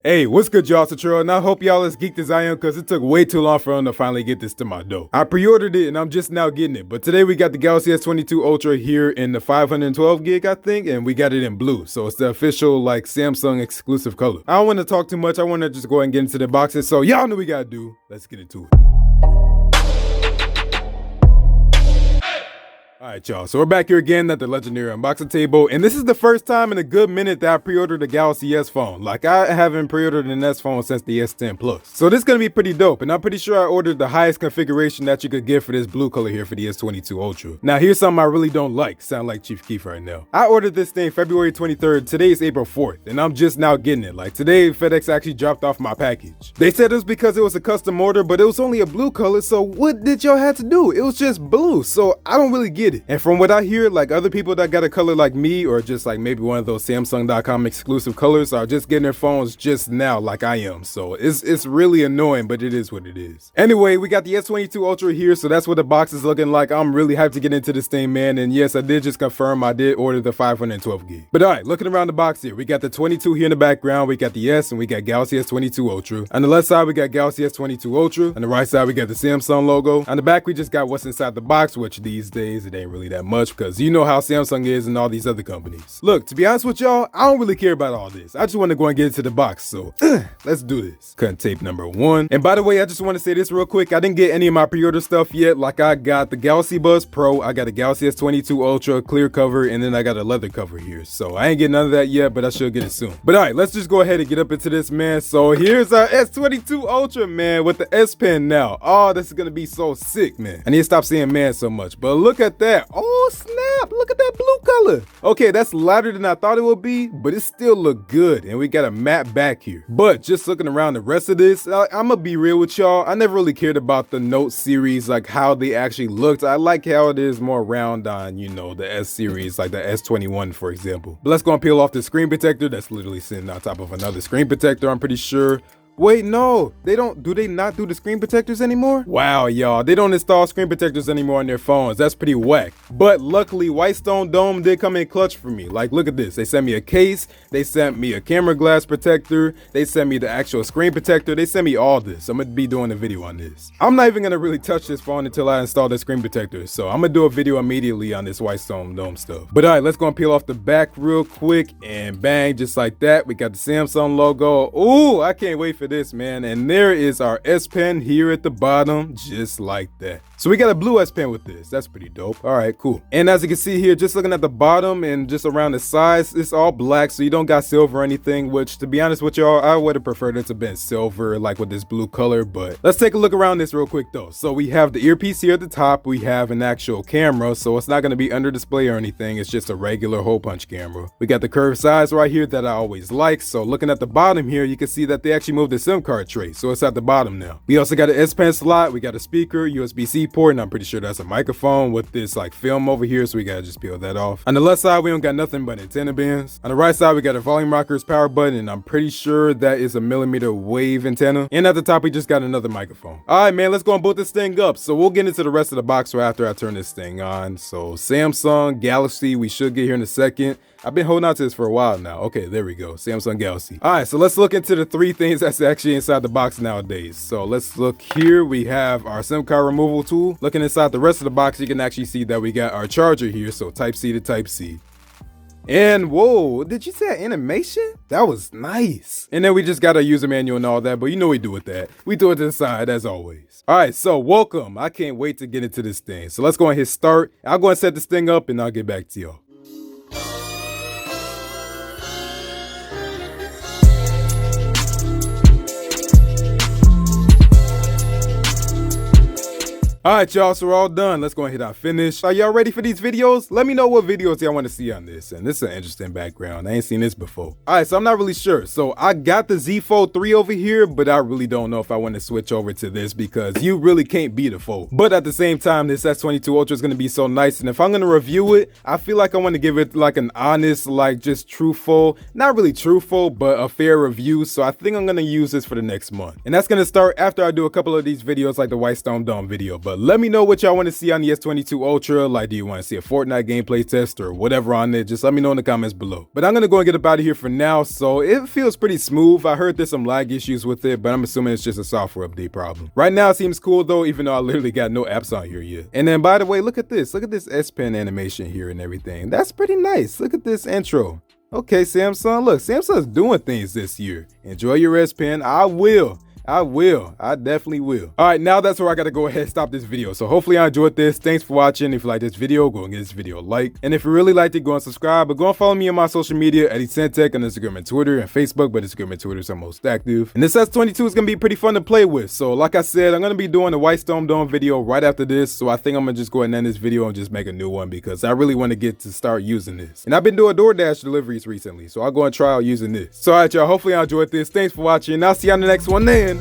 Hey, what's good, y'all? It's Latrell, and I hope y'all as geeked as I am, because it took way too long for them to finally get this to my door. I pre-ordered it, and I'm just now getting it, but today we got the Galaxy S22 Ultra here in the 512 gig, I think, and we got it in blue, so it's the official, like, Samsung exclusive color. I don't want to talk too much. I want to just go ahead and get into the boxes, so y'all know what we gotta do. Let's get into it. Alright, y'all, so we're back here again at the legendary unboxing table, and this is the first time in a good minute that I pre-ordered a Galaxy S phone. Like, I haven't pre-ordered an S phone since the S10 Plus. So this is gonna be pretty dope, and I'm pretty sure I ordered the highest configuration that you could get for this blue color here for the S22 Ultra. Now, here's something I really don't like. Sound like Chief Keef right now. I ordered this thing February 23rd, today is April 4th, and I'm just now getting it. Like, today, FedEx actually dropped off my package. They said it was because it was a custom order, but it was only a blue color, so what did y'all have to do? It was just blue, so I don't really get it. And from what I hear, like, other people that got a color like me, or just like maybe one of those Samsung.com exclusive colors, are just getting their phones just now like I am. So it's really annoying, but it is what it is. Anyway, we got the S22 Ultra here, so that's what the box is looking like. I'm really hyped to get into this thing, man. And yes, I did just confirm I did order the 512 gig. But all right, looking around the box here, we got the 22 here in the background, we got the S, and we got Galaxy S22 Ultra. On the left side, we got Galaxy S22 Ultra. On the right side, we got the Samsung logo. On the back, we just got what's inside the box, which these days it ain't really that much, because you know how Samsung is and all these other companies. Look, to be honest with y'all, I don't really care about all this. I just want to go and get into the box, so let's do this. Cutting tape number 1. And by the way, I just want to say this real quick. I didn't get any of my pre-order stuff yet. Like, I got the Galaxy Buds Pro, I got the Galaxy S22 Ultra clear cover, and then I got a leather cover here. So I ain't getting none of that yet, but I should get it soon. But all right, let's just go ahead and get up into this, man. So here's our S22 Ultra, man, with the S Pen now. Oh, this is gonna be so sick, man. I need to stop saying man so much, but look at that. Oh, snap. Look at that blue color. Okay, that's lighter than I thought it would be, but it still look good, and we got a matte back here. But just looking around the rest of this, I'm gonna be real with y'all. I never really cared about the Note series, like how they actually looked. I like how it is more round on, you know, the S series, like the S21, for example. But let's go and peel off the screen protector that's literally sitting on top of another screen protector, I'm pretty sure. Wait, no, do they not do the screen protectors anymore? Wow, y'all, they don't install screen protectors anymore on their phones. That's pretty whack. But luckily, Whitestone Dome did come in clutch for me. Like, look at this. They sent me a case, they sent me a camera glass protector, they sent me the actual screen protector, they sent me all this. I'm gonna be doing a video on this. I'm not even gonna really touch this phone until I install the screen protector, so I'm gonna do a video immediately on this Whitestone Dome stuff. But all right, let's go and peel off the back real quick, and bang, just like that, we got the Samsung logo. Ooh, I can't wait for this, man. And there is our S Pen here at the bottom, just like that. So we got a blue S Pen with this. That's pretty dope. All right, cool. And as you can see here, just looking at the bottom and just around the sides, it's all black, so you don't got silver or anything, which, to be honest with y'all, I would have preferred it to be silver, like with this blue color. But let's take a look around this real quick though. So we have the earpiece here at the top, we have an actual camera, so it's not going to be under display or anything, it's just a regular hole punch camera. We got the curved sides right here that I always like. So looking at the bottom here, you can see that they actually moved the SIM card tray, so it's at the bottom now. We also got an S Pen slot, we got a speaker, USB-C port, and I'm pretty sure that's a microphone with this like film over here, so we gotta just peel that off. On the left side, we don't got nothing but antenna bands. On the right side, we got a volume rockers, power button, and I'm pretty sure that is a millimeter wave antenna. And at the top, we just got another microphone. All right, man, let's go and boot this thing up. So we'll get into the rest of the box right after I turn this thing on. So Samsung Galaxy, we should get here in a second. I've been holding on to this for a while now. Okay, there we go. Samsung Galaxy. All right, so let's look into the 3 things that's actually inside the box nowadays. So let's look here. We have our SIM card removal tool. Looking inside the rest of the box, you can actually see that we got our charger here. So Type-C to Type-C. And whoa, did you say animation? That was nice. And then we just got our user manual and all that, but you know what we do with that. We throw it to the side as always. All right, so welcome. I can't wait to get into this thing. So let's go and hit start. I'll go and set this thing up and I'll get back to y'all. Alright, y'all, so we're all done. Let's go and hit our finish. Are y'all ready for these videos? Let me know what videos y'all want to see on this. And this is an interesting background. I ain't seen this before. Alright, so I'm not really sure. So I got the Z Fold 3 over here, but I really don't know if I want to switch over to this because you really can't beat a Fold. But at the same time, this S22 Ultra is going to be so nice. And if I'm going to review it, I feel like I want to give it like an honest, like just truthful, not really truthful, but a fair review. So I think I'm going to use this for the next month. And that's going to start after I do a couple of these videos like the Whitestone Dome video. But But let me know what y'all want to see on the S22 Ultra. Like, do you want to see a Fortnite gameplay test or whatever on it? Just let me know in the comments below. But I'm gonna go and get up out of here for now. So it feels pretty smooth. I heard there's some lag issues with it, but I'm assuming it's just a software update problem. Right now it seems cool though, even though I literally got no apps on here yet. And then by the way, look at this S Pen animation here and everything. That's pretty nice. Look at this intro. Okay, Samsung, look, Samsung's doing things this year. Enjoy your S Pen. I definitely will. All right, now that's where I gotta go ahead and stop this video. So hopefully I enjoyed this. Thanks for watching. If you like this video, go and give this video a like. And if you really liked it, go and subscribe. But go and follow me on my social media, Eddie Santec on Instagram and Twitter and Facebook, but Instagram and Twitter is our most active. And this S22 is gonna be pretty fun to play with. So like I said, I'm gonna be doing a White Stone Dome video right after this. So I think I'm gonna just go ahead and end this video and just make a new one because I really want to get to start using this. And I've been doing DoorDash deliveries recently, so I'll go and try out using this. So all right, y'all, hopefully I enjoyed this. Thanks for watching. I'll see you on the next one then.